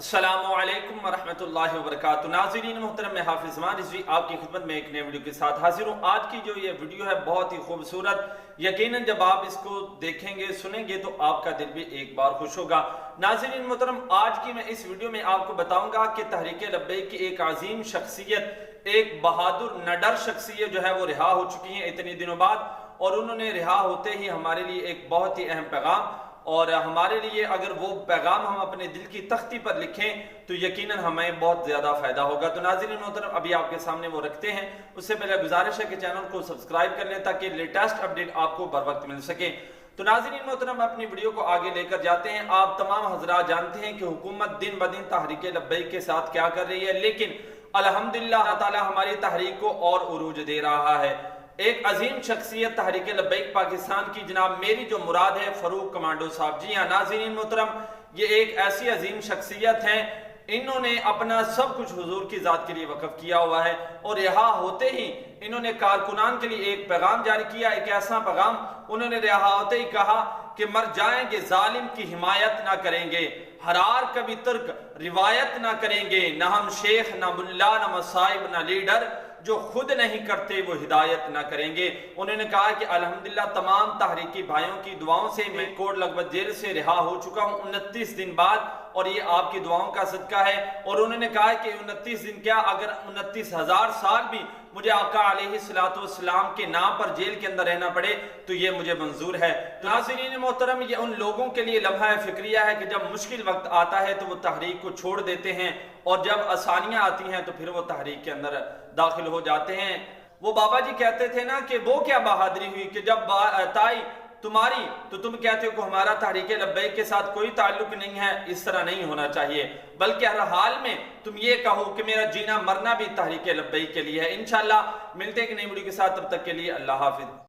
السلام علیکم ورحمۃ اللہ وبرکاتہ۔ ناظرین محترم، میں حافظ زمان رضوی آپ کی خدمت میں ایک نئے ویڈیو کے ساتھ حاضر ہوں۔ آج کی جو یہ ویڈیو ہے بہت ہی خوبصورت، یقیناً جب آپ اس کو دیکھیں گے سنیں گے تو آپ کا دل بھی ایک بار خوش ہوگا۔ ناظرین محترم، آج کی میں اس ویڈیو میں آپ کو بتاؤں گا کہ تحریک لبیک کی ایک عظیم شخصیت، ایک بہادر نڈر شخصیت جو ہے وہ رہا ہو چکی ہیں اتنے دنوں بعد، اور انہوں نے رہا ہوتے ہی ہمارے لیے ایک بہت ہی اہم پیغام، اور ہمارے لیے اگر وہ پیغام ہم اپنے دل کی تختی پر لکھیں تو یقیناً ہمیں بہت زیادہ فائدہ ہوگا۔ تو ناظرین محترم، ابھی آپ کے سامنے وہ رکھتے ہیں، اس سے پہلے گزارش ہے کہ چینل کو سبسکرائب کر لیں تاکہ لیٹسٹ اپڈیٹ آپ کو بر وقت مل سکے۔ تو ناظرین محترم، اپنی ویڈیو کو آگے لے کر جاتے ہیں۔ آپ تمام حضرات جانتے ہیں کہ حکومت دن بدن تحریک لبیک کے ساتھ کیا کر رہی ہے، لیکن الحمدللہ اللہ تعالی ہماری تحریک کو اور عروج دے رہا ہے۔ ایک عظیم شخصیت تحریک لبیک پاکستان کی، جناب میری جو مراد ہے فاروق کمانڈو صاحب۔ جی ہاں ناظرین محترم، یہ ایک ایسی عظیم شخصیت ہیں، انہوں نے اپنا سب کچھ حضور کی ذات کے لیے وقف کیا ہوا ہے، اور رہا ہوتے ہی انہوں نے کارکنان کے لیے ایک پیغام جاری کیا، ایک ایسا پیغام انہوں نے رہا ہوتے ہی کہا کہ مر جائیں گے ظالم کی حمایت نہ کریں گے، حرار کبھی ترک روایت نہ کریں گے، نہ ہم شیخ نہ ملا نہ مصائب نہ لیڈر، جو خود نہیں کرتے وہ ہدایت نہ کریں گے۔ انہوں نے کہا کہ الحمدللہ تمام تحریکی بھائیوں کی دعاؤں سے میں کوٹ لکھپت جیل سے رہا ہو چکا ہوں 29 دن بعد، اور یہ آپ کی دعاؤں کا صدقہ ہے۔ اور انہوں نے کہا کہ 29 دن کیا، اگر 29,000 سال بھی مجھے آقا علیہ السلام کے نام پر جیل کے اندر رہنا پڑے تو یہ مجھے منظور ہے۔ تو ناظرین محترم، یہ ان لوگوں کے لیے لمحہ فکریہ ہے کہ جب مشکل وقت آتا ہے تو وہ تحریک کو چھوڑ دیتے ہیں، اور جب آسانیاں آتی ہیں تو پھر وہ تحریک کے اندر داخل ہو جاتے ہیں۔ وہ بابا جی کہتے تھے نا کہ وہ کیا بہادری ہوئی کہ جب تائی تمہاری تو تم کہتے ہو کہ ہمارا تحریک لبیک کے ساتھ کوئی تعلق نہیں ہے۔ اس طرح نہیں ہونا چاہیے، بلکہ ہر حال میں تم یہ کہو کہ میرا جینا مرنا بھی تحریک لبیک کے لیے ہے۔ انشاءاللہ ملتے ہیں ایک نئی ویڈیو کے ساتھ، تب تک کے لیے اللہ حافظ۔